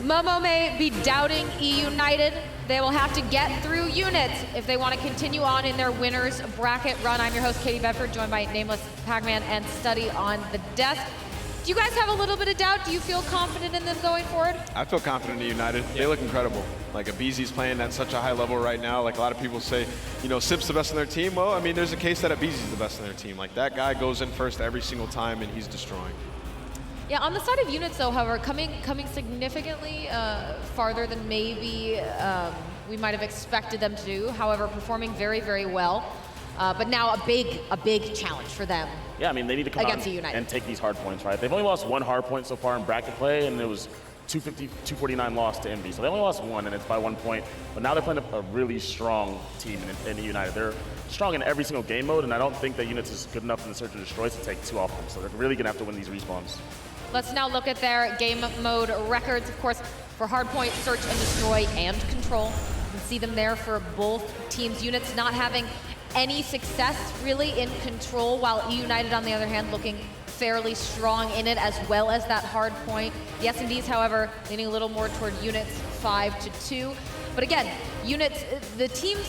Momo may be doubting eUnited. They will have to get through units if they want to continue on in their winners bracket run. I'm your host, Katie Bedford, joined by Nameless, Pac-Man, and Study on the desk. Do you guys have a little bit of doubt? Do you feel confident in this going forward? I feel confident in United. They look incredible. Like, Abizi's playing at such a high level right now. Like, a lot of people say, you know, Sip's the best in their team. Well, I mean, there's a case that Abizi's the best in their team. Like, that guy goes in first every single time, and he's destroying. Yeah, on the side of units, though, however, coming significantly farther than maybe we might have expected them to do. However, performing very, very well. But now a big challenge for them. Yeah, I mean, they need to come out and take these hard points, right? They've only lost one hard point so far in bracket play, and it was 250, 249 loss to Envy. So they only lost one, and it's by 1 point. But now they're playing a really strong team in eUnited. They're strong in every single game mode, and I don't think that Units is good enough in the Search and Destroy to take two off them. So they're really going to have to win these respawns. Let's now look at their game mode records. Of course, for Hardpoint, Search and Destroy, and Control. You can see them there for both teams. Units not having any success really in Control, while eUnited, on the other hand, looking fairly strong in it, as well as that hard point. The S&Ds, however, leaning a little more toward Units 5-2. But again, Units, the teams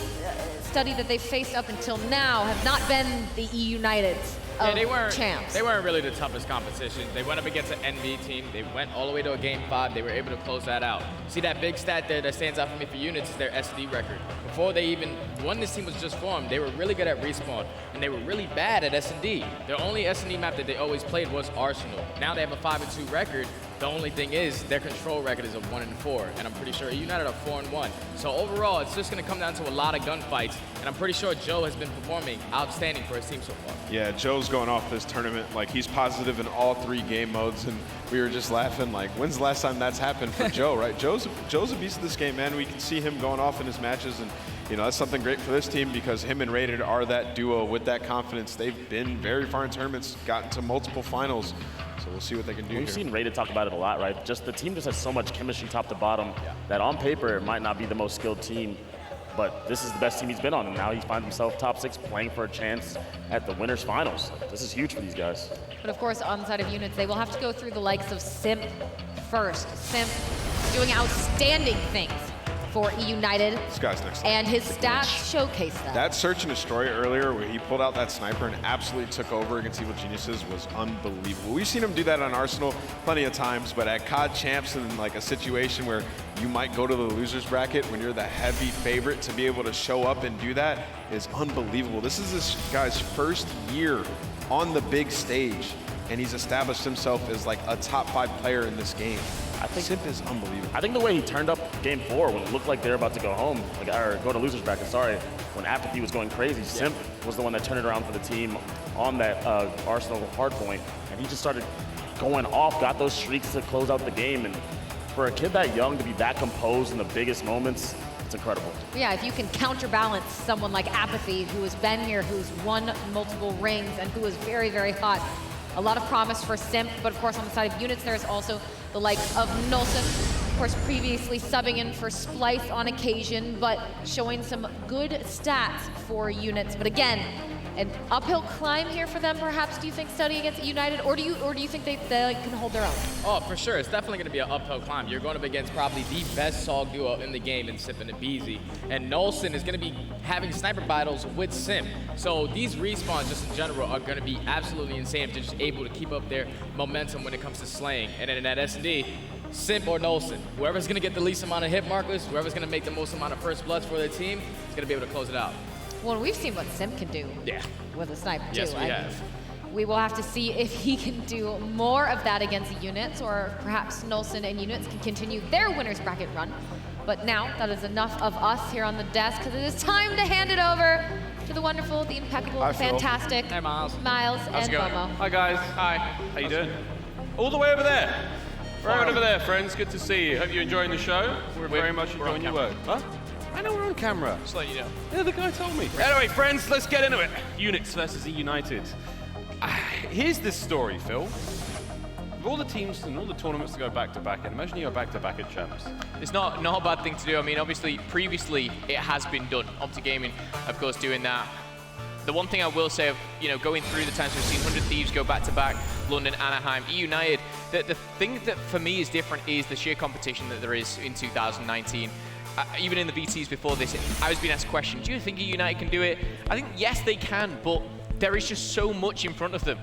Study that they've faced up until now have not been the eUniteds of Champs. They weren't really the toughest competition. They went up against an NV team. They went all the way to a game 5. They were able to close that out. See that big stat there that stands out for me for Units is their SD record. Before they even, when this team was just formed, they were really good at respawn, and they were really bad at S&D. Their only S&D map that they always played was Arsenal. Now they have a 5-2 record. The only thing is their Control record is a 1-4, and I'm pretty sure eUnited are 4-1. So overall, it's just going to come down to a lot of gunfights, and I'm pretty sure Joe has been performing outstanding for his team so far. Yeah, Joe's going off this tournament. Like, he's positive in all 3 game modes, and we were just laughing. Like, when's the last time that's happened for Joe, right? Joe's a beast of this game, man. We can see him going off in his matches, and you know, that's something great for this team because him and Rated are that duo with that confidence. They've been very far in tournaments, gotten to multiple finals. So we'll see what they can do. We've seen Rated talk about it a lot, right? Just the team just has so much chemistry top to bottom that on paper it might not be the most skilled team, but this is the best team he's been on, and now he finds himself top 6 playing for a chance at the winners finals. This is huge for these guys. But of course, on the side of Units, they will have to go through the likes of Simp first. Simp doing outstanding things for eUnited. This guy's next. And his stats showcase that. That Search and Destroy earlier where he pulled out that sniper and absolutely took over against Evil Geniuses was unbelievable. We've seen him do that on Arsenal plenty of times, but at COD Champs in like a situation where you might go to the losers bracket when you're the heavy favorite, to be able to show up and do that is unbelievable. This is this guy's first year on the big stage, and he's established himself as like a top 5 player in this game. I think Simp is unbelievable. I think the way he turned up game 4 when it looked like they were about to go home, or go to losers bracket, sorry, when Apathy was going crazy, Simp was the one that turned it around for the team on that Arsenal hardpoint, and he just started going off, got those streaks to close out the game, and for a kid that young to be that composed in the biggest moments, it's incredible. Yeah, if you can counterbalance someone like Apathy, who has been here, who's won multiple rings, and who is very, very hot. A lot of promise for Simp, but of course on the side of Units, there's also the likes of Nolson, of course previously subbing in for Splice on occasion, but showing some good stats for Units. But again, an uphill climb here for them, perhaps, do you think, Study against United, or do you think they can hold their own? Oh, for sure. It's definitely going to be an uphill climb. You're going up against probably the best Sog duo in the game in Simp and Abizi. And Nolson is going to be having sniper battles with Simp. So these respawns, just in general, are going to be absolutely insane if they're just able to keep up their momentum when it comes to slaying. And then in that S&D, Simp or Nolson, whoever's going to get the least amount of hit markers, whoever's going to make the most amount of first bloods for their team, is going to be able to close it out. Well, we've seen what Simp can do with a sniper, too. Yes, we have. We will have to see if he can do more of that against Units, or perhaps Nolson and Units can continue their winners bracket run. But now, that is enough of us here on the desk, because it is time to hand it over to the wonderful, the impeccable, fantastic Hey, Miles. And Momo. Hi, guys. Hi. How you doing? All the way over there. Right over there, friends. Good to see you. Hope you're enjoying the show. We're very much enjoying your work. Huh? I know we're on camera. Just let you know. Yeah, the guy told me. Anyway, friends, let's get into it. Units versus eUnited. Here's this story, Phil. With all the teams and all the tournaments to go back-to-back, and imagine you go back-to-back at Champs. It's not a bad thing to do. I mean, obviously, previously, it has been done. Opti Gaming, of course, doing that. The one thing I will say, you know, going through the times we've seen 100 Thieves go back-to-back, London, Anaheim, eUnited. The thing that for me is different is the sheer competition that there is in 2019. Even in the VTs before this, I was being asked a question, do you think eUnited can do it? I think, yes, they can, but there is just so much in front of them.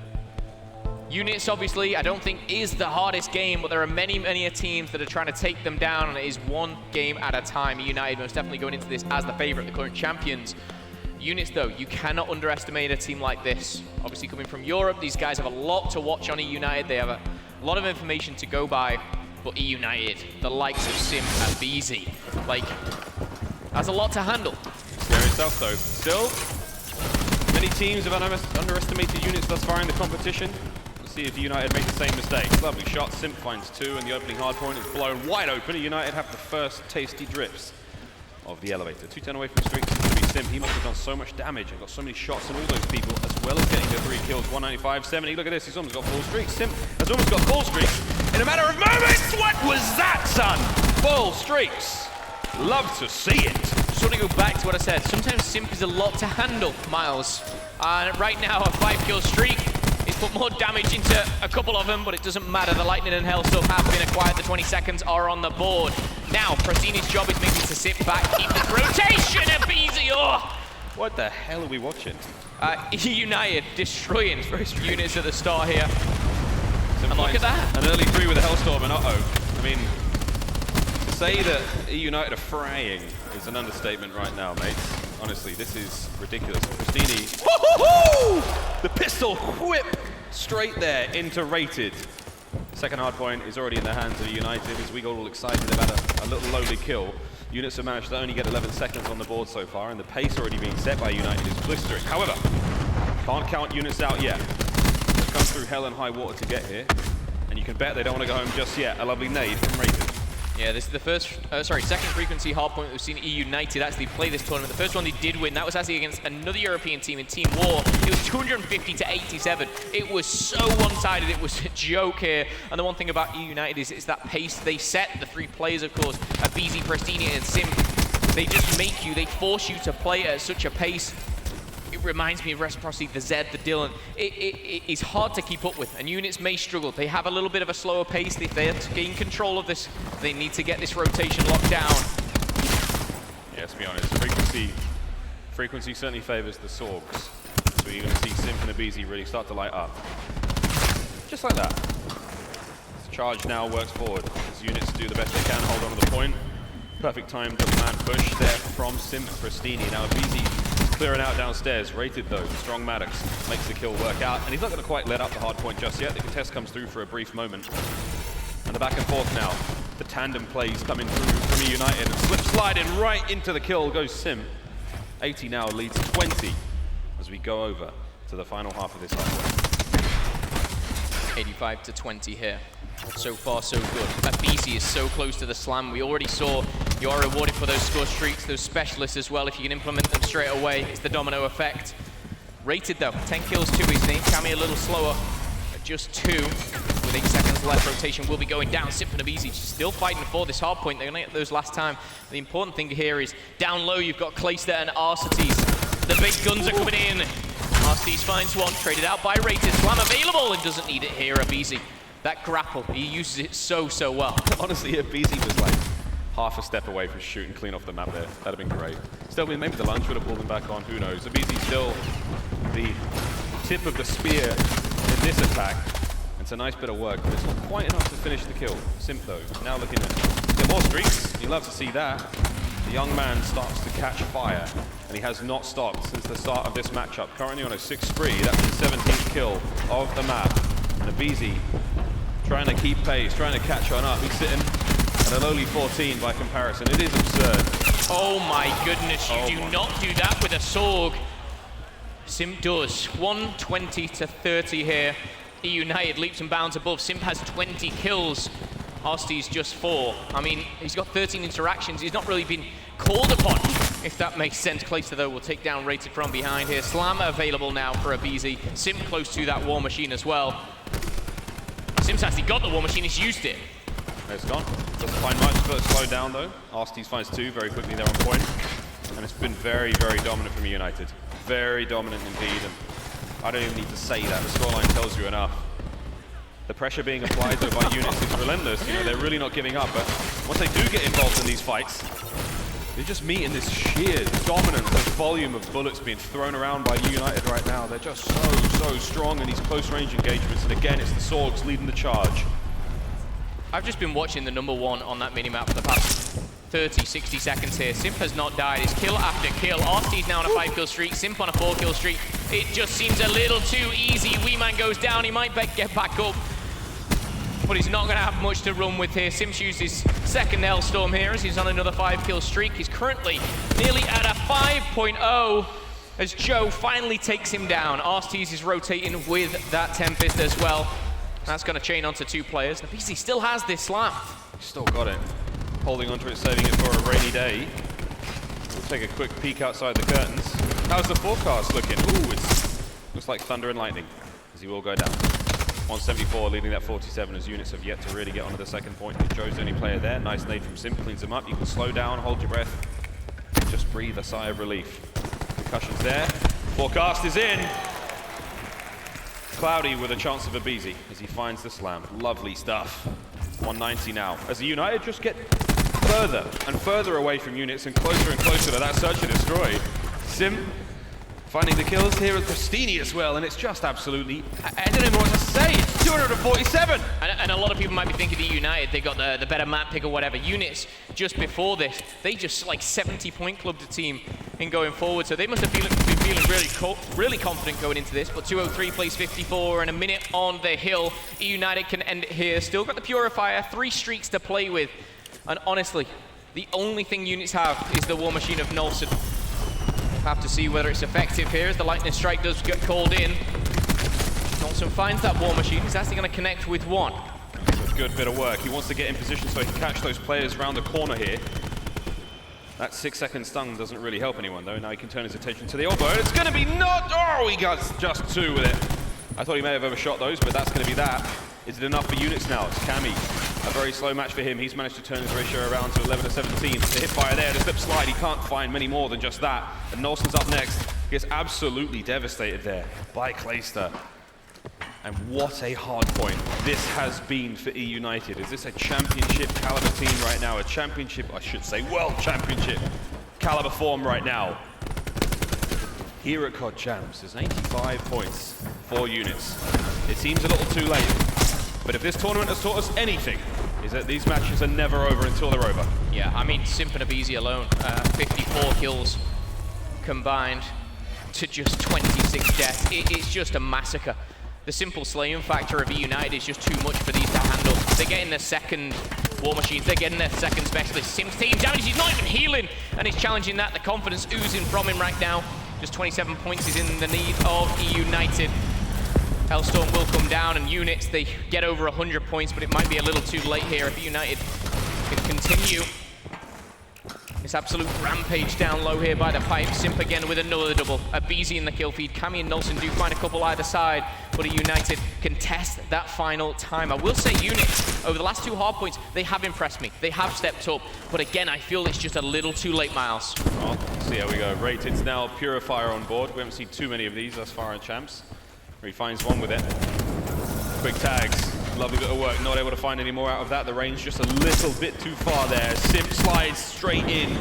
Units, obviously, I don't think is the hardest game, but there are many teams that are trying to take them down, and it is one game at a time. eUnited most definitely going into this as the favorite, the current champions. Units, though, you cannot underestimate a team like this. Obviously, coming from Europe, these guys have a lot to watch on eUnited. They have a lot of information to go by. But eUnited, the likes of Sim and BZ, like, that's a lot to handle. Scary stuff, though. Still, many teams have underestimated Units thus far in the competition. Let's see if eUnited make the same mistake. Lovely shot. Sim finds 2, and the opening hardpoint is blown wide open. eUnited have the first tasty drips of the elevator. 2-10 away from streaks. It's going to be Sim. He must have done so much damage and got so many shots on all those people, as well as getting the 3 kills. 195-70. Look at this. He's almost got 4 streaks. Sim has almost got 4 streaks in a matter of moments. What was that, son? 4 streaks. Love to see it. Just want to go back to what I said. Sometimes Simp is a lot to handle, Miles. Right now, a 5-kill streak. He's put more damage into a couple of them, but it doesn't matter. The Lightning and Hellstorm have been acquired. The 20 seconds are on the board. Now, Prastini's job is maybe to sit back, keep the rotation, and BZ. Oh! What the hell are we watching? eUnited destroying Units at the start here. And look at that. An early 3 with the Hellstorm, and I mean, to say that eUnited are fraying is an understatement right now, mates. Honestly, this is ridiculous. Prastini, the pistol whip straight there into Rated. Second hard point is already in the hands of eUnited as we got all excited about a little lowly kill. Units have managed to only get 11 seconds on the board so far, and the pace already being set by eUnited is blistering. However, can't count Units out yet. They've come through hell and high water to get here, and you can bet they don't want to go home just yet. A lovely nade from Rated. Yeah, this is the second frequency hardpoint we've seen eUnited actually play this tournament. The first one they did win, that was actually against another European team in Team War. It was 250-87. It was so one-sided, it was a joke here. And the one thing about eUnited is that pace they set. The 3 players, of course, BZ, Prastini, and Sim. They just make you, they force you to play at such a pace. It reminds me of Reciprocity, the Zed, the Dylan. It is hard to keep up with, and Units may struggle. They have a little bit of a slower pace. If they are to gain control of this, they need to get this rotation locked down. Yeah, let's be honest, frequency certainly favors the Sorgs. So you're going to see Sim and the BZ really start to light up. Just like that. This charge now works forward as Units do the best they can, hold on to the point. Perfect time to man push there from Sim and Prastini. Now BZ clearing out downstairs. Rated though, strong Maddox makes the kill work out, and he's not going to quite let up the hard point just yet. The contest comes through for a brief moment. And the back and forth now. The tandem plays coming through from eUnited, and slip sliding right into the kill goes Sim. 80 now leads 20 as we go over to the final half of this halfway. 85-20 here. So far, so good. That BZ is so close to the slam. We already saw you are rewarded for those score streaks, those specialists as well. If you can implement them straight away, it's the domino effect. Rated though, 10 kills, 2 his name. Cammy a little slower at just 2. With 8 seconds left, rotation will be going down. Sip and BZ still fighting for this hard point. They're gonna get those last time. The important thing here is down low, you've got Clayster and Arcetes. The big guns are coming in. Arcetes finds one, traded out by Rated. Slam available and doesn't need it here, BZ. That grapple, he uses it so well. Honestly, if BZ was like half a step away from shooting clean off the map there, that'd have been great. Still, maybe the lunge would have pulled him back on, who knows. The BZ still the tip of the spear in this attack. It's a nice bit of work, but it's not quite enough to finish the kill. Simp though, now looking at get more streaks. You love to see that. The young man starts to catch fire, and he has not stopped since the start of this matchup. Currently on a 6-3, that's the 17th kill of the map. And the BZ trying to keep pace, trying to catch on up. He's sitting at a lowly 14 by comparison. It is absurd. Oh my goodness, you do not do that with a Sorg. Simp does. 120-30 here. eUnited leaps and bounds above. Simp has 20 kills. Arcetes just 4. I mean, he's got 13 interactions. He's not really been called upon, if that makes sense. Clayster, though, will take down Rated from behind here. Slam available now for a BZ. Simp close to that War Machine as well. Simp's actually got the War Machine. He's used it. It's gone. Doesn't find much, but slow down, though. Arcetes finds 2 very quickly there on point. And it's been very dominant from eUnited. Very dominant indeed. And I don't even need to say that. The scoreline tells you enough. The pressure being applied though by units is relentless. You know, they're really not giving up, but once they do get involved in these fights, they're just meeting this sheer dominance of volume of bullets being thrown around by eUnited right now. They're just so strong in these close range engagements, and again, it's the Sorgs leading the charge. I've just been watching the number one on that minimap for the past 30, 60 seconds here. Simp has not died. It's kill after kill. RC's now on a 5-kill streak. Simp on a 4-kill streak. It just seems a little too easy. Wee Man goes down. He might get back up, but he's not going to have much to run with here. Simps used his second Hellstorm here as he's on another 5-kill streak. He's currently nearly at a 5.0 as Joe finally takes him down. Arstees is rotating with that Tempest as well. That's going to chain onto 2 players. Nabisi still has this slam. He's still got it. Holding onto it, saving it for a rainy day. We'll take a quick peek outside the curtains. How's the forecast looking? Ooh, it looks like thunder and lightning, as he will go down. 174 leading that 47 as units have yet to really get onto the second point. Joe's the only player there. Nice nade from Simp, cleans him up. You can slow down, hold your breath, just breathe a sigh of relief. Concussion's there. Forecast is in. Cloudy with a chance of a Beezy as he finds the slam. Lovely stuff. 190 now. As the United just get further and further away from units and closer to that search and destroy. Simp finding the kills here with Pristini as well, and it's just absolutely, I don't even know what to say. 247! And a lot of people might be thinking the eUnited, they got the better map pick or whatever. Units, just before this, they just like 70-point clubbed the team in going forward, so they must have been feeling really confident going into this, but 203 plays 54 and a minute on the hill. eUnited can end it here. Still got the Purifier, 3 streaks to play with, and honestly, the only thing units have is the War Machine of Nolson. Have to see whether it's effective here as the lightning strike does get called in. Nolson finds that War Machine. He's actually going to connect with 1. That's a good bit of work. He wants to get in position so he can catch those players around the corner here. That 6-second stun doesn't really help anyone though. Now he can turn his attention to the elbow, and it's going to be not. Oh, he got just 2 with it. I thought he may have overshot those, but that's going to be that. Is it enough for units now? It's Cammy. A very slow match for him. He's managed to turn his ratio around to 11 to 17. The hit fire there, the slip slide. He can't find many more than just that. And Nolson's up next. Gets absolutely devastated there by Clayster. And what a hard point this has been for eUnited. Is this a championship caliber team right now? A championship, I should say, world championship caliber form right now. Here at COD Champs, there's 85 points for units. It seems a little too late. But if this tournament has taught us anything, is that these matches are never over until they're over. Yeah, I mean, Simp and Abizi alone, 54 kills combined to just 26 deaths. It's just a massacre. The simple slaying factor of eUnited is just too much for these to handle. They're getting their second War Machines, they're getting their second specialist. Sim's taking damage, he's not even healing, and he's challenging that. The confidence oozing from him right now. Just 27 points is in the need of eUnited. Hellstorm will come down, and units, they get over 100 points, but it might be a little too late here if eUnited can continue this absolute rampage down low here by the pipe. Simp again with another double. Abizi in the kill feed. Cammy and Nolson do find a couple either side, but eUnited can test that final time. I will say units, over the last 2 hard points, they have impressed me. They have stepped up, but again, I feel it's just a little too late, Miles. Well, see how we go. Rated's now Purifier on board. We haven't seen too many of these thus far in Champs. He finds one with it. Quick tags. Lovely bit of work. Not able to find any more out of that. The range just a little bit too far there. Simp slides straight in.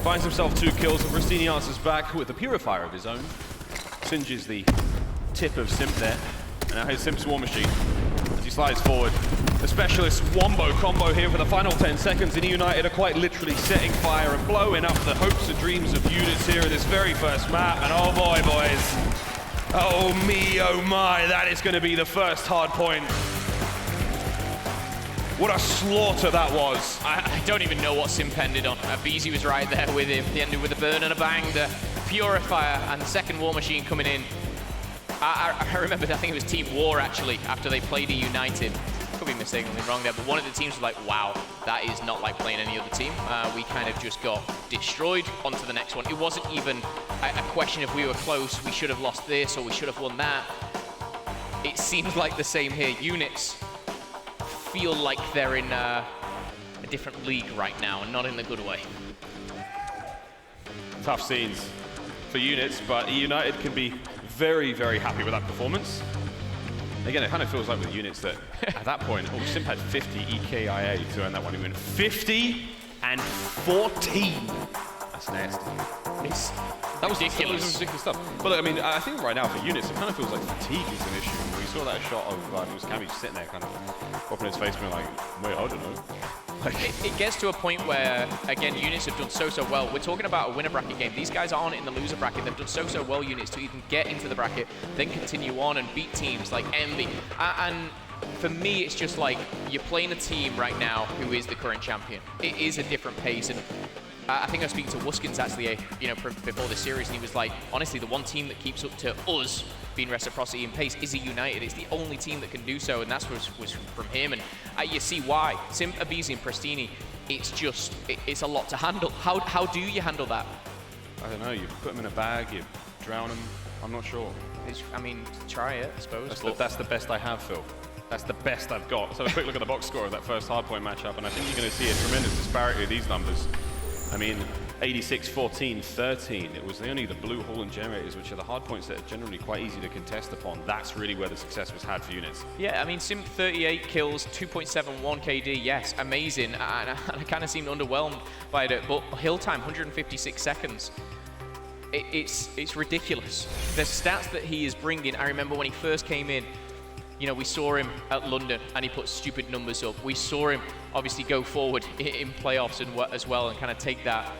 Finds himself 2 kills. And Pristini answers back with a Purifier of his own. Singes the tip of Simp there. And now here's Simp's War Machine as he slides forward. The specialist wombo combo here for the final 10 seconds. And eUnited are quite literally setting fire and blowing up the hopes and dreams of units here in this very first map. And oh boy, boys. Oh me, oh my, that is going to be the first hard point. What a slaughter that was. I don't even know what Simp ended on. Abizi was right there with him. He ended with a burn and a bang, the Purifier, and the second War Machine coming in. I remember, I think it was Team War actually, after they played eUnited. Could be mistakenly wrong there, but one of the teams was like, wow, that is not like playing any other team. We kind of just got destroyed. Onto the next one. It wasn't even a question if we were close, we should have lost this or we should have won that. It seems like the same here. Units feel like they're in a different league right now, and not in a good way. Tough scenes for units, but eUnited can be very, very happy with that performance. Again, it kind of feels like with units that at that point, Simp had 50 EKIA to earn that one. He went 50 and 14. That's nasty. That was ridiculous stuff. But look, I mean, I think right now for units, it kind of feels like fatigue is an issue. We saw that shot of it was Cammy just sitting there, kind of up in his face, being like, "Wait, I don't know." It gets to a point where, again, units have done so well. We're talking about a winner bracket game. These guys aren't in the loser bracket. They've done so well, units, to even get into the bracket, then continue on and beat teams like Envy. And for me, it's just like you're playing a team right now who is the current champion. It is a different pace. And I think I was speaking to Wuskins actually, before this series, and he was like, honestly, the one team that keeps up to us being reciprocity in pace is eUnited. It's the only team that can do so, and that's what was from him. And you see why. Simp, aBeZy, and Pristini, it's a lot to handle. How do you handle that? I don't know. You put them in a bag, you drown them. I'm not sure. I mean, try it, I suppose. That's the best I have, Phil. That's the best I've got. So a quick look at the box score of that first hardpoint matchup, and I think you're going to see a tremendous disparity of these numbers. I mean, 86, 14, 13. It was only the blue hole and generators, which are the hard points that are generally quite easy to contest upon. That's really where the success was had for units. Yeah, I mean, Simp 38 kills, 2.71 KD, yes, amazing. And I kind of seemed underwhelmed by it, but hill time, 156 seconds. It's ridiculous. The stats that he is bringing, I remember when he first came in, we saw him at London and he put stupid numbers up. We saw him obviously go forward in playoffs and as well and kind of take that.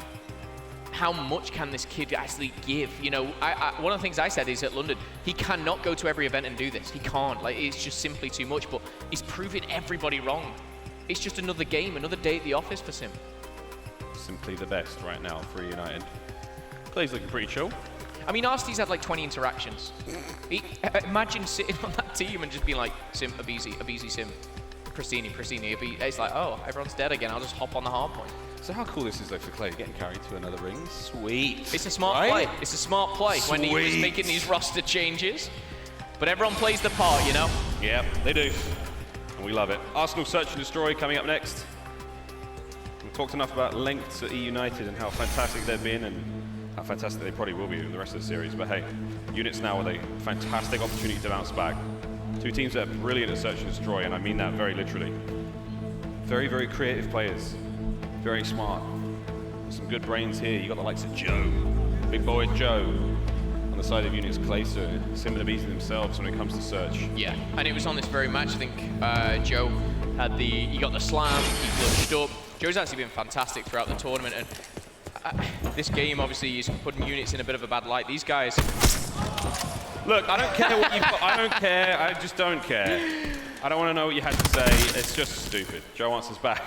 How much can this kid actually give? One of the things I said is at London, he cannot go to every event and do this. He can't. Like, it's just simply too much, but he's proving everybody wrong. It's just another game, another day at the office for Simp. Simply the best right now for eUnited. Play's looking pretty chill. I mean, Arsty's had like 20 interactions. Imagine sitting on that team and just being like, Simp, aBeZy, aBeZy, Simp, Pristini, aBeZy. It's like, oh, everyone's dead again. I'll just hop on the hard point. So how cool this is though for Clay, getting carried to another ring? Sweet. It's a smart play. It's a smart play when he was making these roster changes. But everyone plays the part, Yep, they do. And we love it. Arsenal Search and Destroy coming up next. We've talked enough about lengths at eUnited and how fantastic they've been and how fantastic they probably will be in the rest of the series. But hey, units now with a fantastic opportunity to bounce back. Two teams that are brilliant at Search and Destroy, and I mean that very literally. Very, very creative players. Very smart. Some good brains here. You got the likes of Joe, big boy Joe. On the side of units, Clayster, Simp and aBeZy themselves when it comes to Search. Yeah, and it was on this very match, I think Joe had he got the slam, he flushed up. Joe's actually been fantastic throughout the tournament, and this game obviously is putting units in a bit of a bad light. These guys. Look, I don't care what you've got. I don't care. I just don't care. I don't want to know what you had to say. It's just stupid. Joe wants us back.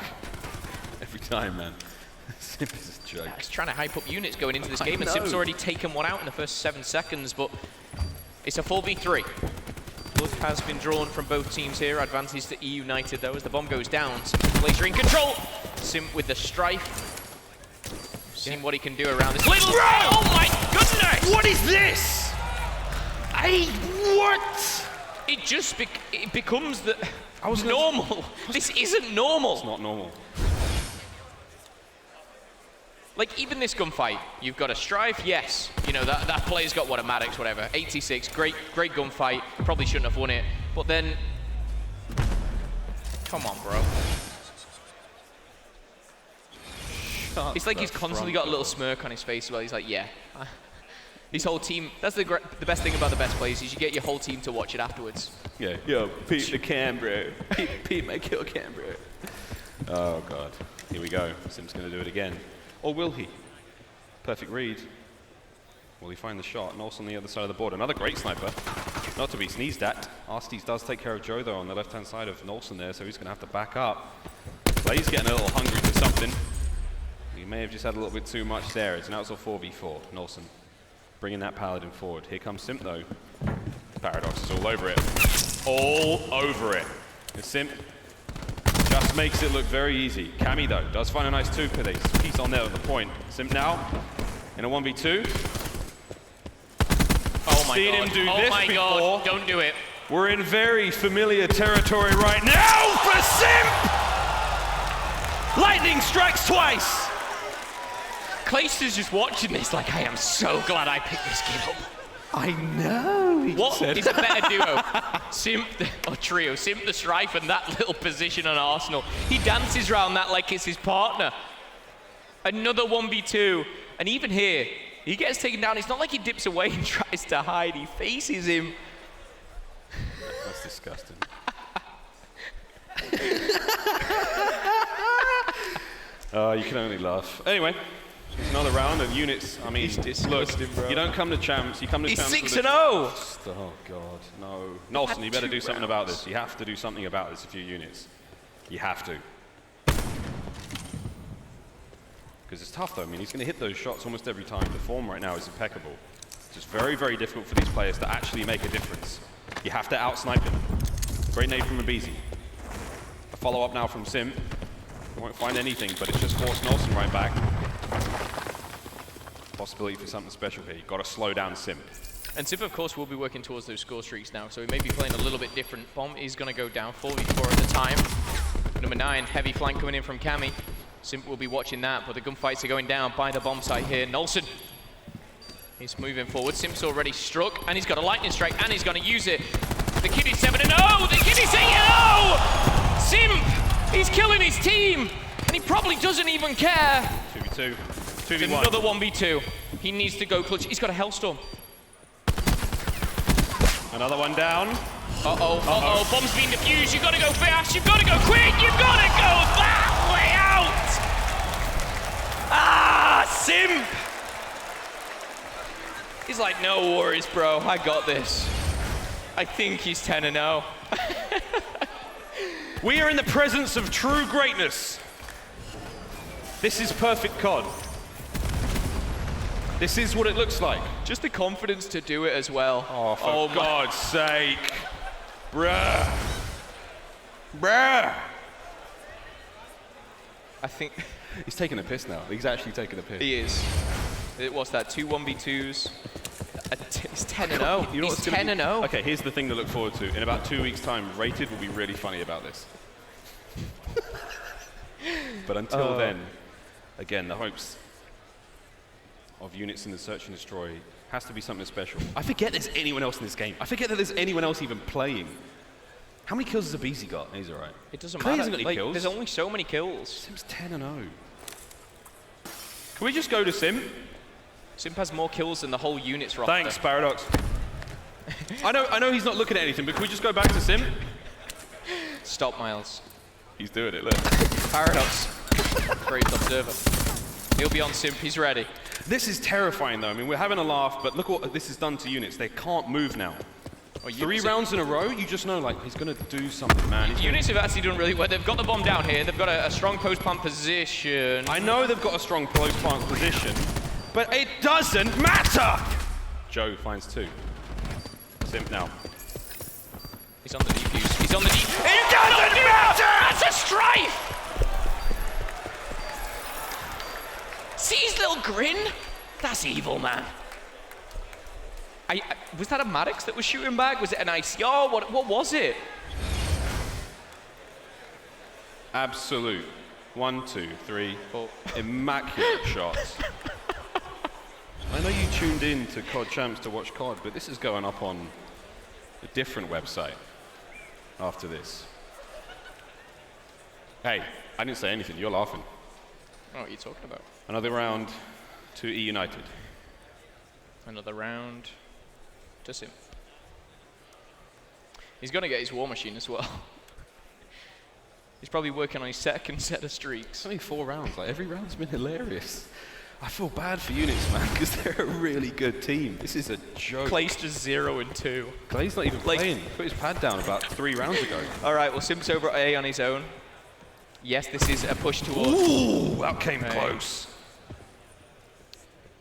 Every time, man. Simp is a joke. He's trying to hype up units going into this game, and Simp's already taken one out in the first 7 seconds, but it's a 4v3. Blood has been drawn from both teams here. Advantage to eUnited, though, as the bomb goes down. Laser in control. Simp with the strife. Seeing what he can do around this little... Oh my goodness! What is this? What? It just it becomes the normal. This isn't normal. It's not normal. Like, even this gunfight, you've got a strife, yes. That player's got a Maddox, whatever. 86, great gunfight. Probably shouldn't have won it. But then, come on, bro. It's like he's constantly got a little smirk on his face while he's like, yeah. His whole team, that's the best thing about the best plays is you get your whole team to watch it afterwards. Yeah, yo, peep the cam, bro. Peep my kill cam, bro. Oh, God. Here we go. Simp's going to do it again. Or will he? Perfect read. Will he find the shot? Nolson on the other side of the board. Another great sniper. Not to be sneezed at. Arsties does take care of Joe, though, on the left-hand side of Nolson there, so he's going to have to back up. Play's getting a little hungry for something. He may have just had a little bit too much there. It's now it's a 4v4. Nolson bringing that Paladin forward. Here comes Simp, though. Paradox is all over it. All over it. And Simp just makes it look very easy. Cammy, though, does find a nice piece on there at the point. Simp now in a 1v2. Oh my Seen God. him do Oh this my before. God. Don't do it. We're in very familiar territory right now for Simp! Lightning strikes twice! Clayster's just watching this like, I am so glad I picked this kid up. I know. What is a better duo? Simp or trio? Simp the Strife and that little position on Arsenal. He dances around that like it's his partner. Another 1v2. And even here, he gets taken down. It's not like he dips away and tries to hide. He faces him. That's disgusting. You can only laugh. Anyway, it's another round of units. I mean, look, bro. you don't come to champs. You come to He's champs. 6-0. Oh God, no. Nolson, you better do something about this. You have to do something about this if you're units. You have to. Because it's tough though. I mean, he's going to hit those shots almost every time. The form right now is impeccable. It's just very, very difficult for these players to actually make a difference. You have to out-snipe him. Great nade from Abizi. A follow-up now from Sim. He won't find anything, but it's just forced Nolson right back. Possibility for something special here. You've got to slow down Sim. And Simp, of course, will be working towards those score streaks now, so he may be playing a little bit different. Bomb is going to go down, 4v4 at the time. Number 9, heavy flank coming in from Cammy. Simp will be watching that, but the gunfights are going down by the bomb site here. Nolson, he's moving forward. Simp's already struck, and he's got a lightning strike, and he's going to use it. The kid is 7-0. The kid is 8-0. Simp, he's killing his team, and he probably doesn't even care. 2v2. It's another 1v2. He needs to go clutch. He's got a Hellstorm. Another one down. Uh-oh. Bomb's being defused. You've got to go fast. You've got to go quick. You've got to go that way out. Ah, Simp. He's like, no worries, bro. I got this. I think he's 10-0. We are in the presence of true greatness. This is perfect COD. This is what it looks like. Just the confidence to do it as well. Oh, for God's sake. Bruh. Bruh. I think He's taking a piss now. He's actually taking a piss. he is. What's that? 2 1v2s. He's 10-0. You know He's what's gonna be- 10-0. Okay, here's the thing to look forward to. In about 2 weeks' time, Rated will be really funny about this. But until then, again, the hopes of units in the Search and Destroy has to be something special. I forget there's anyone else in this game. I forget that there's anyone else even playing. How many kills has Abizi got? He's all right. It doesn't Clay matter. hasn't got any kills. There's only so many kills. Sim's 10-0. Can we just go to Sim? Simp has more kills than the whole unit's roster. Thanks, Paradox. I know he's not looking at anything, but can we just go back to Sim? Stop, Miles. He's doing it, look. Paradox. Great observer. He'll be on Simp. He's ready. This is terrifying, though. I mean, we're having a laugh, but look what this has done to units. They can't move now. Oh, 3 rounds in a row, you just know, like, he's going to do something, man. Units have actually done really well. They've got the bomb down here. They've got a strong post-plant position. I know they've got a strong post-plant position, but it doesn't matter! Joe finds 2. Simp now. He's on the defuse. He's on the defuse. It doesn't matter! That's a Strife! See his little grin? That's evil, man. Was that a Maddox that was shooting back? Was it an ICR? What was it? Absolute. 1, 2, 3, 4. Immaculate shots. I know you tuned in to COD Champs to watch COD, but this is going up on a different website after this. Hey, I didn't say anything. You're laughing. What are you talking about? Another round to eUnited. Another round to Sim. He's going to get his war machine as well. He's probably working on his second set of streaks. It's only 4 rounds. Like, every round's been hilarious. I feel bad for units, man, because they're a really good team. This is a joke. Clay's just 0-2. Clay's not even playing. He put his pad down about 3 rounds ago. All right, well, Sim's over at A on his own. Yes, this is a push towards... Ooh, that came close.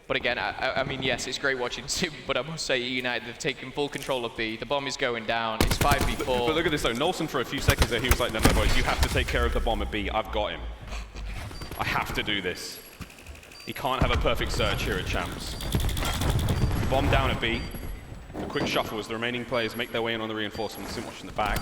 But again, I mean, yes, it's great watching Sim, but I must say eUnited, they've taken full control of B. The bomb is going down. It's 5v4. But look at this, though. Nolson, for a few seconds there, he was like, no, boys, you have to take care of the bomb at B. I've got him. I have to do this. He can't have a perfect search here at Champs. Bomb down at B. A quick shuffle as the remaining players make their way in on the reinforcements. Sim watching the back.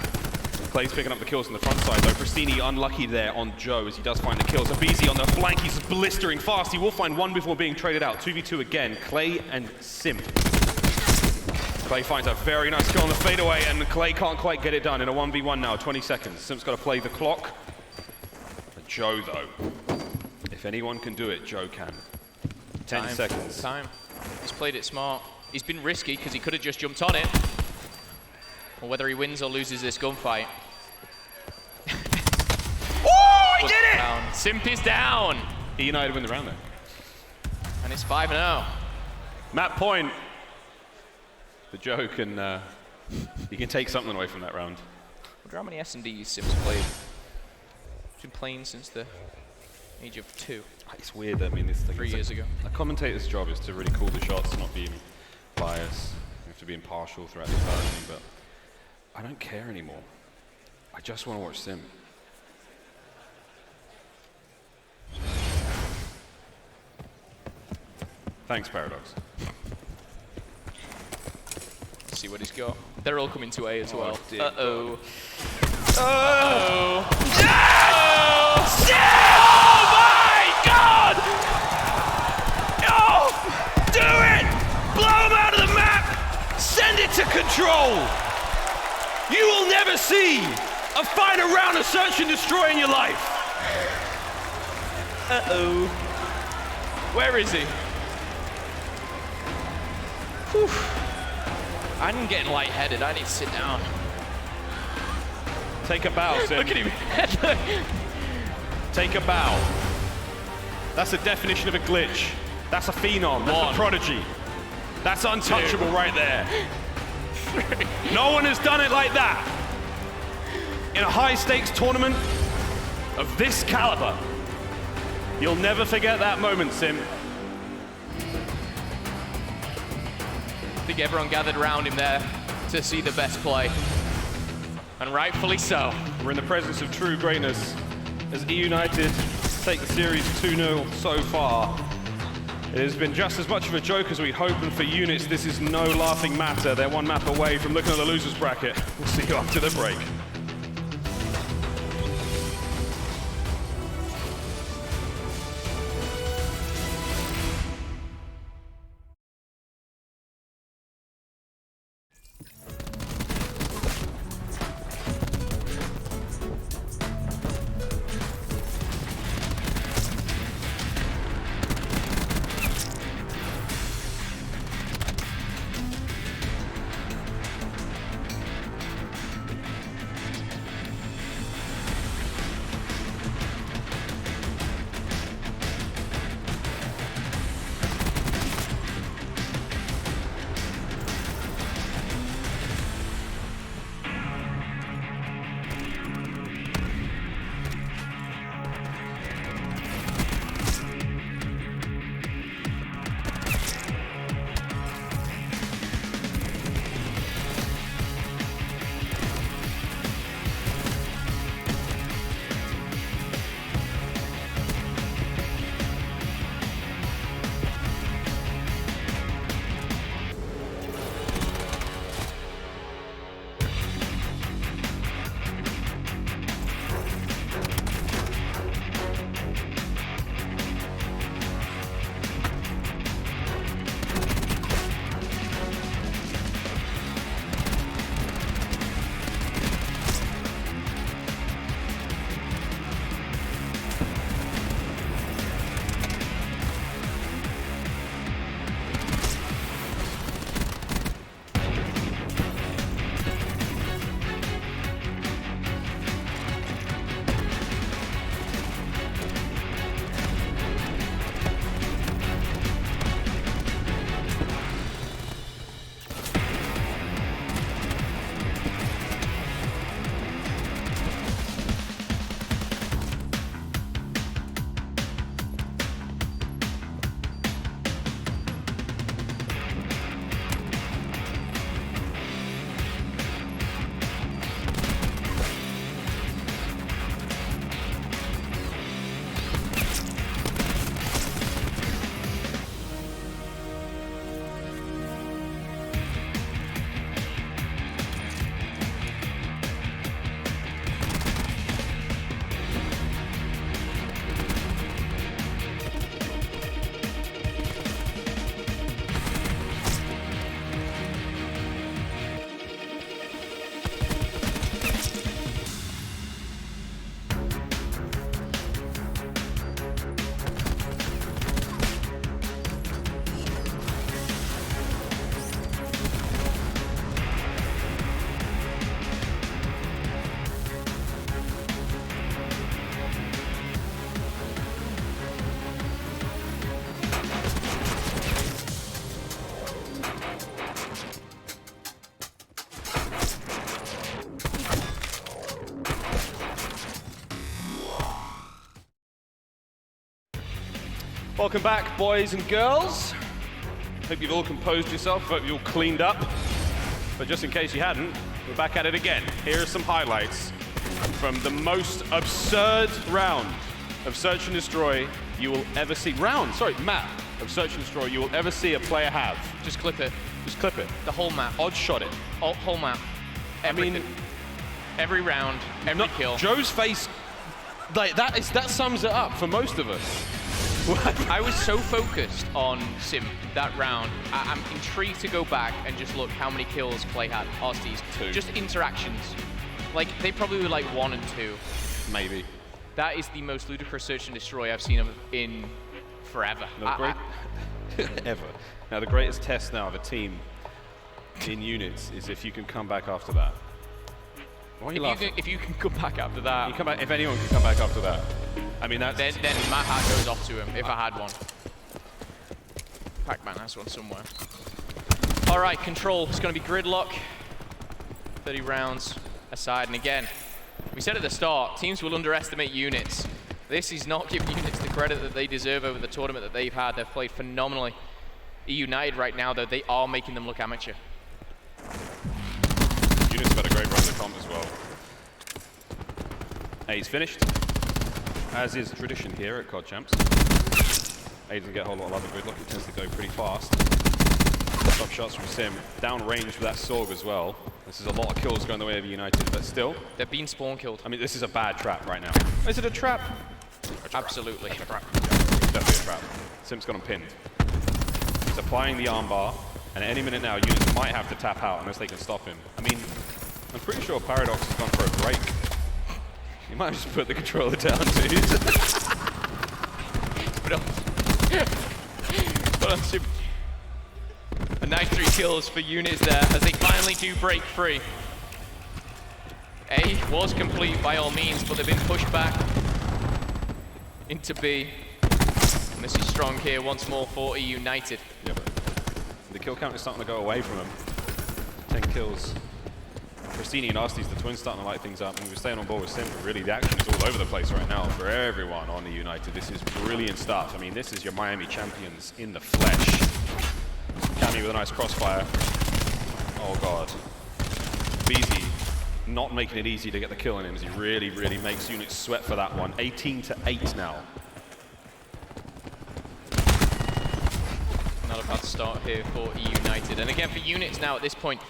Clay's picking up the kills on the front side, though. Fristini unlucky there on Joe as he does find the kills. Abizi on the flank, he's blistering fast. He will find one before being traded out. 2v2 again, Clay and Sim. Clay finds a very nice kill on the fadeaway, and Clay can't quite get it done in a 1v1 now, 20 seconds. Simp's got to play the clock. But Joe, though, if anyone can do it, Joe can. 10 seconds. Time. He's played it smart. He's been risky because he could have just jumped on it. Or whether he wins or loses this gunfight. Oh, he did it! Down. Simp is down. eUnited win the round there. And it's 5-0. Map point. But Joe can, he can take something away from that round. I wonder how many S&Ds Sim's played. He's been playing since the age of 2. It's weird, I mean, this thing 3 years ago. A commentator's job is to really call the shots, not being biased. You have to be impartial throughout the entire thing, but I don't care anymore. I just want to watch Sim. Thanks, Paradox. Let's see what he's got. They're all coming to A as well. Dear Uh-oh. Oh! Oh! Oh my God! Oh! Do it! Blow him out of the map! Send it to control! You will never see a finer round of search and destroy in your life! Uh-oh. Where is he? Whew. I'm getting lightheaded. I need to sit down. Take a bow, Sim. Look at him. Take a bow. That's the definition of a glitch. That's a phenom. That's a prodigy. That's untouchable right there. No one has done it like that. In a high-stakes tournament of this caliber. You'll never forget that moment, Sim. I think everyone gathered around him there to see the best play. And rightfully so. We're in the presence of true greatness as eUnited take the series 2-0 so far. It has been just as much of a joke as we'd hoped, and for units, this is no laughing matter. They're one map away from looking at the losers bracket. We'll see you after the break. Welcome back, boys and girls. Hope you've all composed yourself, hope you've all cleaned up. But just in case you hadn't, we're back at it again. Here are some highlights from the most absurd round of Search and Destroy you will ever see. Map of Search and Destroy you will ever see a player have. Just clip it. Just clip it. The whole map. Odd shot it. Whole map. Everything. Every round, every kill. Joe's face, like that sums it up for most of us. I was so focused on Sim that round. I'm intrigued to go back and just look how many kills Clay had. RCs. 2. Just interactions. Like, they probably were like 1 and 2. Maybe. That is the most ludicrous Search and Destroy I've seen in forever. Ever. Now, the greatest test now of a team in units is if you can come back after that. Why are you laughing? If you can come back after that. You come back, if anyone can come back after that. I mean, that's... Then my hat goes off to him, if I had one. Pac-Man has one somewhere. All right, Control. It's going to be gridlock. 30 rounds aside. And again, we said at the start, teams will underestimate units. This is not giving units the credit that they deserve over the tournament that they've had. They've played phenomenally. eUnited right now, though, they are making them look amateur. Units have had a great run to comp as well. A's finished, as is tradition here at COD Champs. A doesn't get a whole lot of love in gridlock, it tends to go pretty fast. Top shots from Sim, down range with that Sorg as well. This is a lot of kills going the way of eUnited, but still. They're being spawn killed. I mean, this is a bad trap right now. Is it a trap? Absolutely. A trap. Yeah, definitely a trap. Sim's got him pinned. He's applying the armbar, and at any minute now, units might have to tap out unless they can stop him. I mean, I'm pretty sure Paradox has gone for a break. He might have just put the controller down, dude. Put on Sim. A nice 3 kills for units there as they finally do break free. A was complete by all means, but they've been pushed back into B. And this is strong here once more for eUnited. Yeah, but the kill count is starting to go away from them. 10 kills. Christini and Arsty's, the twins, starting to light things up, and we're staying on board with Sim, but really the action is all over the place right now for everyone on eUnited. This is brilliant stuff. I mean, this is your Miami champions in the flesh. Cammy with a nice crossfire. Oh god. Beezy not making it easy to get the kill on him as he really, really makes units sweat for that one. 18-8 now. Not a bad start here for eUnited. And again, for units now at this point,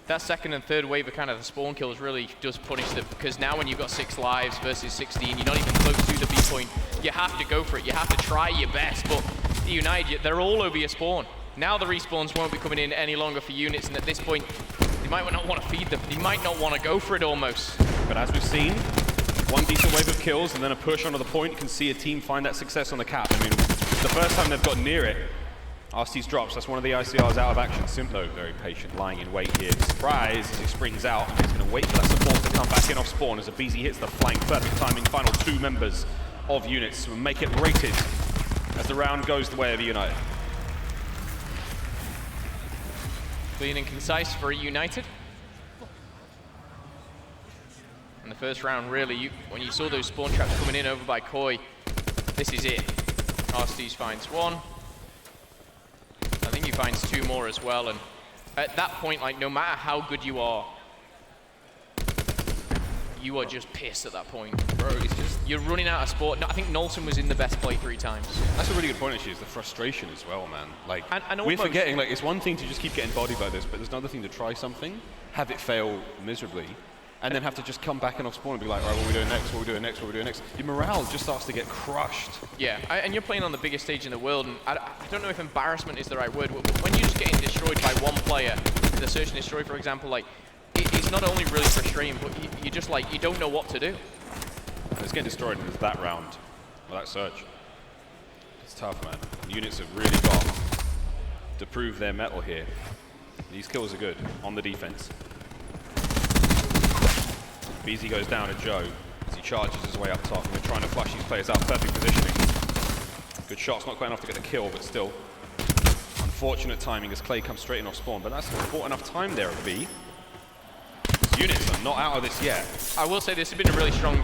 that second and third wave of kind of the spawn kills really does punish them, because now when you've got 6 lives versus 16, you're not even close to the B point. You have to go for it. You have to try your best, but eUnited, they're all over your spawn. Now the respawns won't be coming in any longer for units, and at this point, you might not want to feed them. You might not want to go for it almost. But as we've seen, one decent wave of kills and then a push onto the point. You can see a team find that success on the cap. I mean, the first time they've got near it, RC's drops. That's one of the ICRs out of action. Sim, though, very patient, lying in wait here. Surprise as he springs out, and he's going to wait for that support to come back in off spawn as a BZ hits the flank. Perfect timing. Final 2 members of units will make it rated as the round goes the way of eUnited. Clean and concise for eUnited. And the first round, really, when you saw those spawn traps coming in over by Koi, this is it. Arstes finds 1. I think he finds 2 more as well. And at that point, like, no matter how good you are just pissed at that point. Bro, it's just... You're running out of sport. No, I think Knowlton was in the best play 3 times. That's a really good point, actually, is the frustration as well, man. Like, and we're forgetting, like, it's one thing to just keep getting bodied by this, but there's another thing to try something, have it fail miserably, and then have to just come back and off spawn and be like, all right, what are we doing next, what are we doing next, what are we doing next? Your morale just starts to get crushed. Yeah, and you're playing on the biggest stage in the world, and I don't know if embarrassment is the right word, but when you're just getting destroyed by one player, the Search and Destroy, for example, like, it's not only really frustrating, but you just, like, you don't know what to do. It's getting destroyed in that round, well, that Search. It's tough, man. The units have really got to prove their mettle here. These kills are good on the defense. BZ goes down to Joe as he charges his way up top, and they're trying to flush these players out. Perfect positioning. Good shots, not quite enough to get the kill, but still. Unfortunate timing as Clay comes straight in off spawn, but that's bought enough time there at B. Units are not out of this yet. I will say this has been a really strong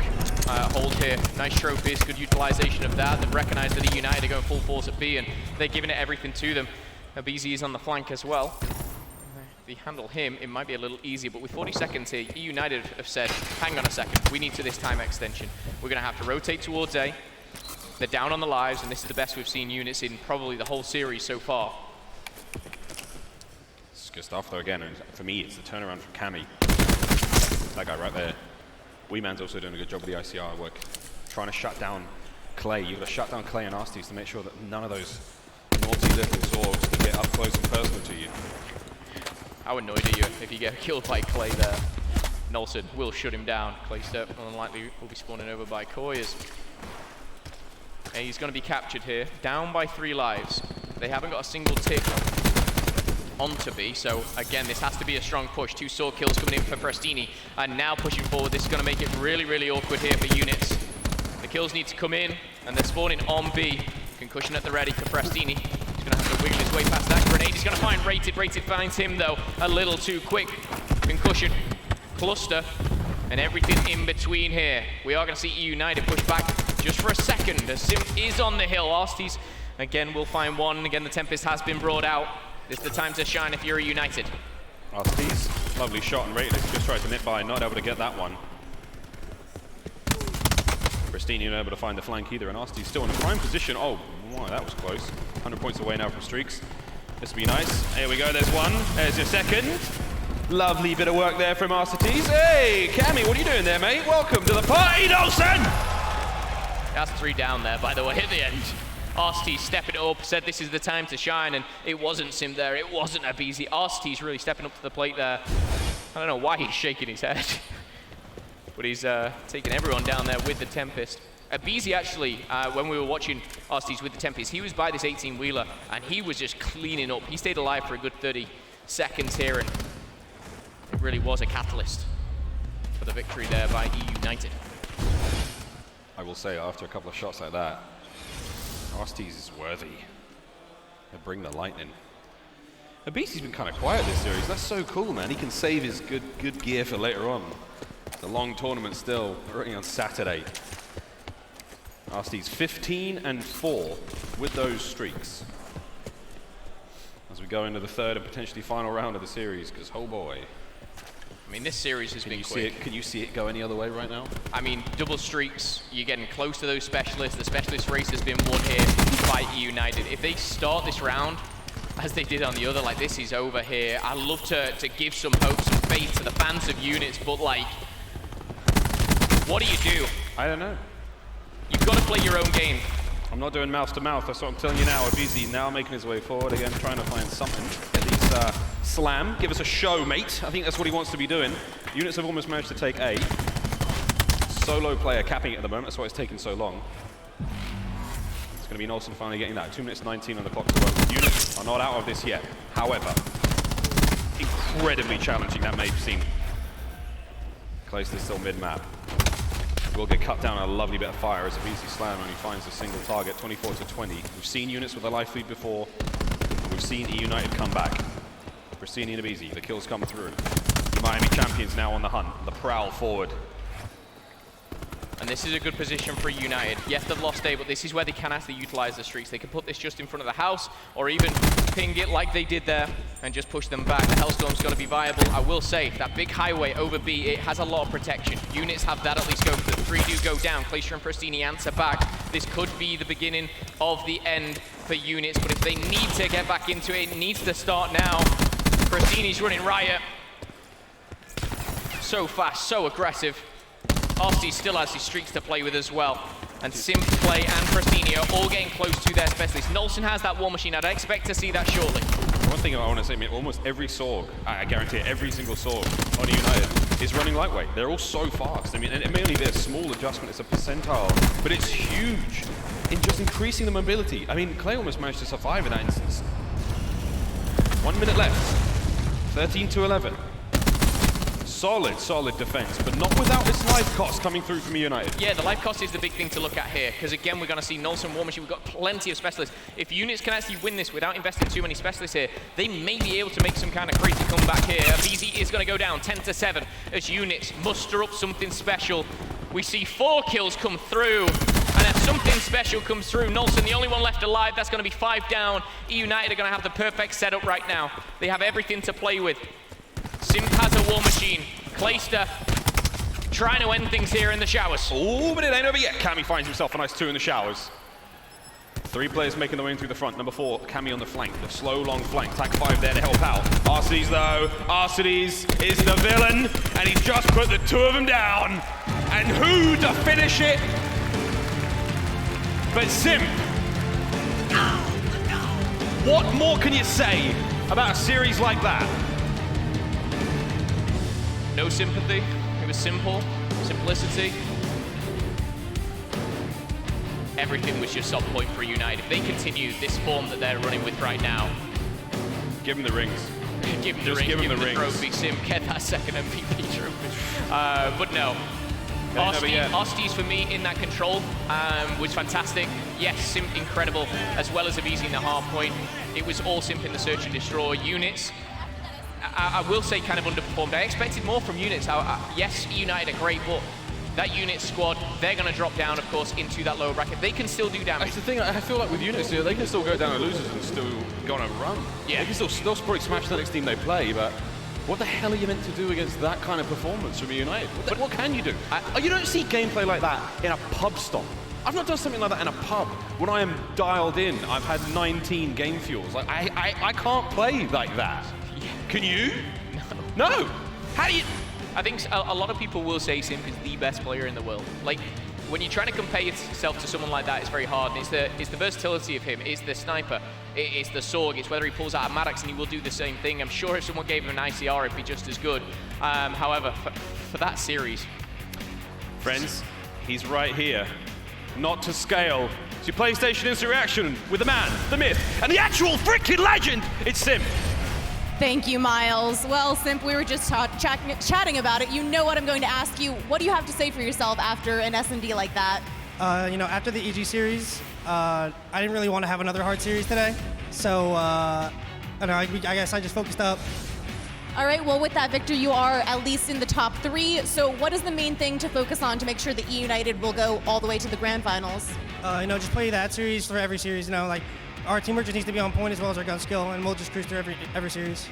hold here. Nice trophies, good utilization of that. They've recognized that eUnited are going full force at B, and they're giving it everything to them. BZ is on the flank as well. If they handle him, it might be a little easier, but with 40 seconds here, eUnited have said, hang on a second, we need to this time extension. We're going to have to rotate towards A. They're down on the lives, and this is the best we've seen units in probably the whole series so far. It's good stuff though again, and for me it's the turnaround from Cammy. That guy right there. Weeman's also doing a good job with the ICR work. Trying to shut down Clay. You've got to shut down Clay and Arstes to make sure that none of those naughty little swords can get up close and personal to you. How annoyed are you if you get killed by Clay there? Nolson will shut him down. Clay step unlikely will be spawning over by Koi as he's going to be captured here. Down by 3 lives. They haven't got a single tick onto B, so again, this has to be a strong push. 2 sword kills coming in for Prestini, and now pushing forward. This is going to make it really, really awkward here for units. The kills need to come in, and they're spawning on B. Concussion at the ready for Prestini. He's going to have to wiggle his way past that grenade. He's going to find Rated. Rated finds him, though, a little too quick. Concussion, cluster, and everything in between here. We are going to see eUnited push back just for a second. As Sim is on the hill. Arstes, again, will find one. Again, the Tempest has been brought out. This is the time to shine if you're eUnited. Arstes, lovely shot, and Rated just tried to nip by, not able to get that one. Pristine not able to find the flank either, and Arstes still in a prime position. Oh, wow, that was close. 100 points away now from Streaks. This will be nice. Here we go, there's one. There's your second. Lovely bit of work there from Arstes. Hey, Cammy, what are you doing there, mate? Welcome to the party, Nolson! That's 3 down there, by the way, at the end. Arstes stepping up, said this is the time to shine, and it wasn't Sim there, it wasn't Abizi. Arstes really stepping up to the plate there. I don't know why he's shaking his head, but he's taking everyone down there with the Tempest. Abizi actually, when we were watching Arstes with the Tempest, he was by this 18-wheeler, and he was just cleaning up. He stayed alive for a good 30 seconds here, and it really was a catalyst for the victory there by eUnited. I will say, after a couple of shots like that, Arstes is worthy. They bring the lightning. Abizi's been kind of quiet this series. That's so cool, man. He can save his good gear for later on. It's a long tournament still, already on Saturday. Arstes 15-4 with those streaks. As we go into the 3rd and potentially final round of the series, because oh boy. I mean, this series has been quick. Can you see it go any other way right now? I mean, double streaks, you're getting close to those specialists. The specialist race has been won here by eUnited. If they start this round, as they did on the other, like this is over here, I love to give some hope, some faith to the fans of units, but like, what do you do? I don't know. You've got to play your own game. I'm not doing mouth to mouth, that's what I'm telling you now. Abizi now making his way forward again, trying to find something. At least slam, give us a show, mate. I think that's what he wants to be doing. Units have almost managed to take A. Solo player capping it at the moment, that's why it's taking so long. It's going to be Nolson finally getting that. 2 minutes 19 on the clock to run. Units are not out of this yet. However, incredibly challenging that may seem. Close to still mid-map. Will get cut down a lovely bit of fire as Abizi slam only finds a single target, 24-20. We've seen units with a life lead before, and we've seen eUnited come back. Pristini and Abizi, the kills come through. The Miami champions now on the hunt, the prowl forward. And this is a good position for United. Yes, they've lost A, but this is where they can actually utilize the streaks. They can put this just in front of the house, or even ping it like they did there, and just push them back. The Hellstorm's going to be viable. I will say, that big highway over B, it has a lot of protection. Units have that at least go for the 3 do go down. Glacier and Pristini answer back. This could be the beginning of the end for units, but if they need to get back into it, it needs to start now. Pristini's running riot. So fast, so aggressive. Arstes still has his streaks to play with as well. And Simplay and Pristini are all getting close to their specialists. Nolson has that war machine. I'd expect to see that shortly. One thing I want to say, I mean, almost every Sorg, I guarantee it, every single Sorg on eUnited is running lightweight. They're all so fast. I mean, and it may only be a small adjustment, it's a percentile, but it's huge in just increasing the mobility. I mean, Clay almost managed to survive in that instance. 1 minute left, 13-11. Solid defense, but not without this life cost coming through from eUnited. Yeah, the life cost is the big thing to look at here, because again, we're going to see Nolson, War Machine, we've got plenty of specialists. If units can actually win this without investing too many specialists here, they may be able to make some kind of crazy comeback here. BZ is going to go down 10-7 as units muster up something special. We see 4 kills come through, and as something special comes through, Nolson, the only one left alive, that's going to be 5 down. eUnited are going to have the perfect setup right now. They have everything to play with. Simp has a war machine. Clayster trying to end things here in the showers. Oh, but it ain't over yet. Cammy finds himself a nice 2 in the showers. 3 players making their way in through the front. Number 4, Cammy on the flank. The slow, long flank. Tag 5 there to help out. Arcides, though. Arcides is the villain, and he's just put the 2 of them down. And who to finish it but Simp? What more can you say about a series like that? No sympathy. It was simple. Simplicity. Everything was just on point for United. If they continue this form that they're running with right now, Give him the rings. give him the ring, give him the trophy. Sim, get that second MVP trophy. But no. Arcides for me in that control was fantastic. Yes, Simp incredible, as well as Avizi in the hard point. It was all Simp in the search and destroy. Units, I will say, kind of underperformed. I expected more from Units. Yes, eUnited are great, but that Unit squad, they're going to drop down, of course, into that lower bracket. They can still do damage. That's the thing, I feel like with Units, they can still go down to losers and still go on a run. Yeah. They can still, they'll probably smash the next team they play, but what the hell are you meant to do against that kind of performance from United? What can you do? You don't see gameplay like that in a pub stop. I've not done something like that in a pub. When I am dialed in, I've had 19 game fuels. Like, I can't play like that. Yeah. Can you? No. How do you? I think a lot of people will say Simp is the best player in the world. Like, when you're trying to compare yourself to someone like that, it's very hard. And it's the versatility of him. It's the sniper. It's the Sorg. It's whether he pulls out a Maddox and he will do the same thing. I'm sure if someone gave him an ICR, it'd be just as good. However, for that series, Friends, he's right here. Not to scale. It's your PlayStation Instant Reaction with the man, the myth, and the actual freaking legend. It's Simp. Thank you, Miles. Well, Simp, we were just chatting about it. You know what I'm going to ask you. What do you have to say for yourself after an S&D like that? After the EG series, I didn't really want to have another hard series today. So, I guess I just focused up. All right, well, with that victory, you are at least in the top 3. So what is the main thing to focus on to make sure that eUnited will go all the way to the grand finals? Just play that series for every series. Our teamwork just needs to be on point as well as our gun skill, and we'll just cruise through every series.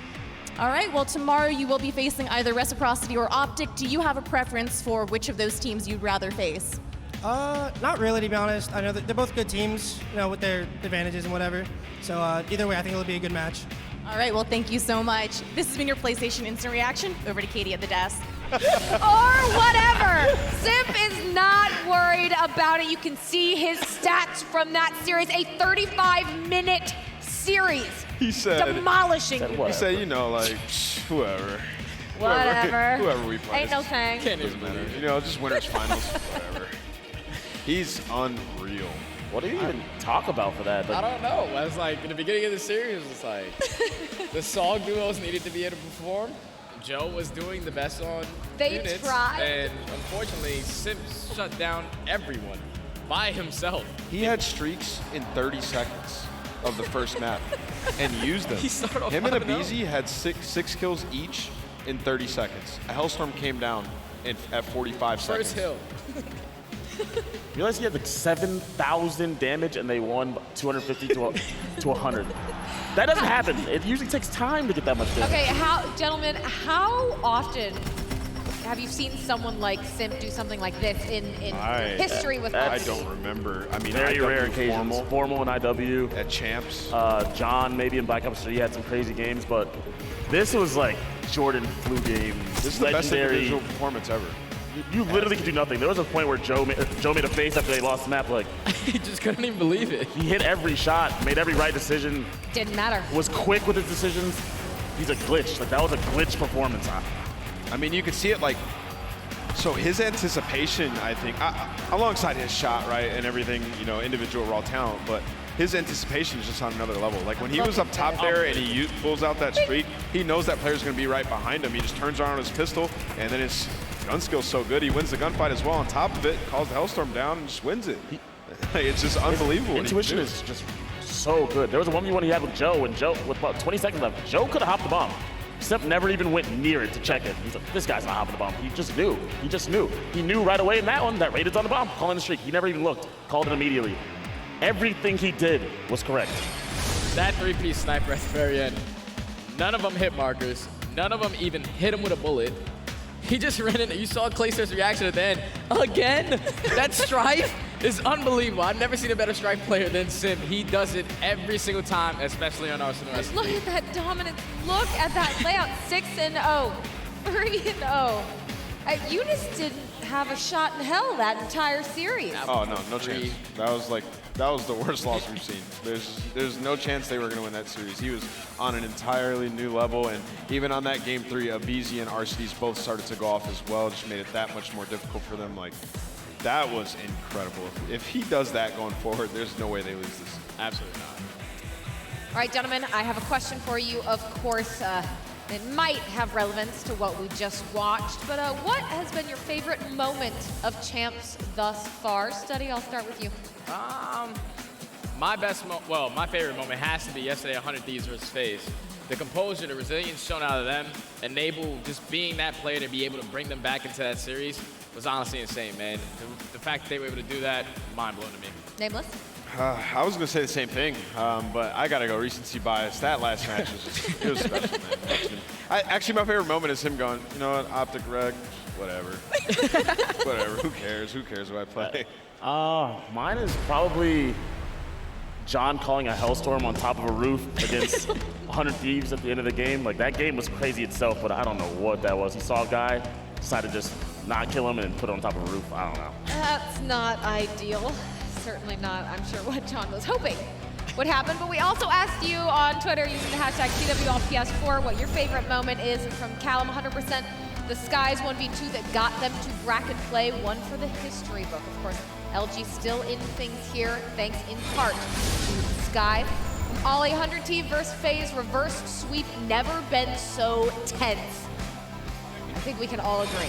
All right, well, tomorrow you will be facing either Reciprocity or Optic. Do you have a preference for which of those teams you'd rather face? Not really, to be honest. I know that they're both good teams, with their advantages and whatever. So either way, I think it'll be a good match. All right, well, thank you so much. This has been your PlayStation Instant Reaction. Over to Katie at the desk. Or whatever. Simp is not worried about it. You can see his stats from that series, a 35-minute series. He said, demolishing you. He said, whoever. Whoever we play. Ain't no thing. Doesn't matter. Just winners finals, whatever. He's unreal. What do you even talk about for that? I don't know. I was like, in the beginning of the series, it's like, the Song duos needed to be able to perform. Joe was doing the best on Units. Tried. And unfortunately, Simp shut down everyone by himself. He had streaks in 30 seconds of the first map and used them. He started off Him and 5-0. Avizi had six kills each in 30 seconds. A Hellstorm came down at 45 seconds. First hill. You realize he had like 7,000 damage and they won 250 to 100. That doesn't happen. It usually takes time to get that much damage. Okay, gentlemen, how often have you seen someone like Simp do something like this in history with I PUBG? don't remember. I mean, Very IW rare occasions. Formal in IW. At Champs. John, maybe in Black Ops 3, had some crazy games, but this was like Jordan flu game. This is the best individual performance ever. You literally could do nothing. There was a point where Joe made a face after they lost the map. Like He just couldn't even believe it. he hit every shot, made every right decision, Didn't matter. was quick with his decisions. He's a glitch. Like that was a glitch performance. I mean, you could see it so his anticipation, I think, alongside his shot, right, and everything, individual raw talent, but his anticipation is just on another level. Like when he was up top there and he pulls out that streak, he knows that player's going to be right behind him. He just turns around his pistol, and then his gun skill's so good, he wins the gunfight as well. On top of it, calls the Hellstorm down and just wins it. It's just unbelievable. Intuition is just so good. There was a 1v1 he had with Joe, and Joe, with about 20 seconds left, Joe could have hopped the bomb. Simp never even went near it to check it. He's like, this guy's not hopping the bomb. He just knew. He just knew. He knew right away in that one that Raided's on the bomb, calling the streak. He never even looked. Called it immediately. Everything he did was correct. That three-piece sniper at the very end, none of them hit markers. None of them even hit him with a bullet. He just ran in. You saw Clayster's reaction at the end. Again? That Strife is unbelievable. I've never seen a better Strife player than Sim. He does it every single time, especially on Arsenal. Look at that dominance. Look at that layout. 6-0, 3-0. Eunice didn't have a shot in hell that entire series. Oh, no chance. That was the worst loss we've seen. There's no chance they were going to win that series. He was on an entirely new level, and even on that game 3, Abizi and Arcedes both started to go off as well. Just made it that much more difficult for them. Like, that was incredible. If he does that going forward, there's no way they lose this. Absolutely not. All right, gentlemen, I have a question for you. Of course, it might have relevance to what we just watched, but what has been your favorite moment of Champs thus far? Study, I'll start with you. My favorite moment has to be yesterday, 100 Thieves versus FaZe. The composure, the resilience shown out of them, enable just being that player to be able to bring them back into that series was honestly insane, man. The fact that they were able to do that, mind-blowing to me. Nameless? I was going to say the same thing, but I got to go recency bias. That last match it was special, man. Actually, my favorite moment is him going, you know what, Optic Reg, whatever. Whatever, who cares? Who cares who I play? Mine is probably John calling a hellstorm on top of a roof against 100 Thieves at the end of the game. Like, that game was crazy itself, but I don't know what that was. He saw a guy, decided to just not kill him and put it on top of a roof. I don't know. That's not ideal. Certainly not, I'm sure, what John was hoping would happen. But we also asked you on Twitter using the hashtag CWLPS4 what your favorite moment is. And from Callum, 100%, the Skies 1v2 that got them to bracket play, one for the history book. Of course, LG still in things here, thanks in part to Sky. Ollie, 100T versus FaZe reverse sweep, never been so tense. I think we can all agree.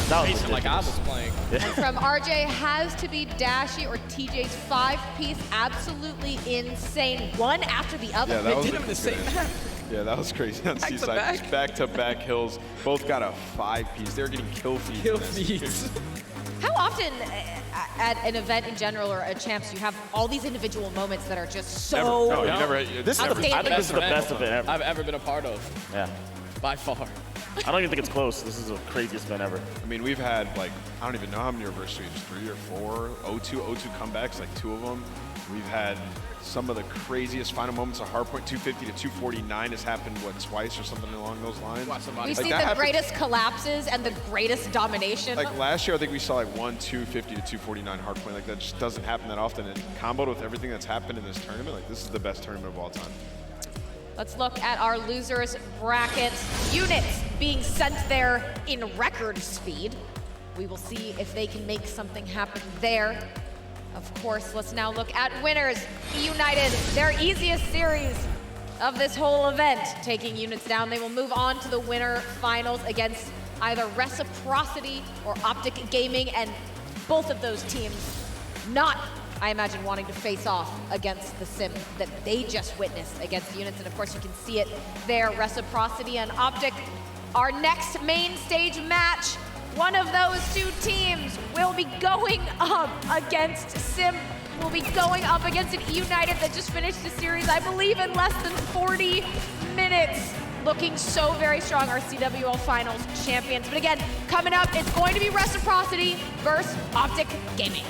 That was like I was playing. And from RJ, has to be Dashy or TJ's 5-piece, absolutely insane. One after the other. Yeah, that was did them the same match. Yeah, that was crazy on Seaside. Back-to-back hills. Both got a 5-piece. They were getting kill feeds. Kill feeds. How often at an event in general or at Champs you have all these individual moments that are just so No, you never. I think this is the best event ever. I've ever been a part of. Yeah. By far. I don't even think it's close. This is the craziest event ever. I mean, we've had, like, I don't even know how many reverse sweeps, 3 or 4, 0-2 comebacks, like 2 of them. We've had some of the craziest final moments of Hardpoint. 250 to 249 has happened, what, twice or something along those lines? We've seen the greatest collapses and the greatest domination. Like last year, I think we saw like 250 to 249 Hardpoint. Like, that just doesn't happen that often. And comboed with everything that's happened in this tournament, like, this is the best tournament of all time. Let's look at our losers bracket. Units being sent there in record speed. We will see if they can make something happen there. Of course, let's now look at winners. eUnited, their easiest series of this whole event, taking Units down. They will move on to the winner finals against either Reciprocity or Optic Gaming, and both of those teams not, I imagine, wanting to face off against the sim that they just witnessed against Units. And of course, you can see it there, Reciprocity and Optic. Our next main stage match, one of those two teams will be going up against Sim, will be going up against an eUnited that just finished the series, I believe, in less than 40 minutes. Looking so very strong, our CWL Finals champions. But again, coming up, it's going to be Reciprocity versus Optic Gaming.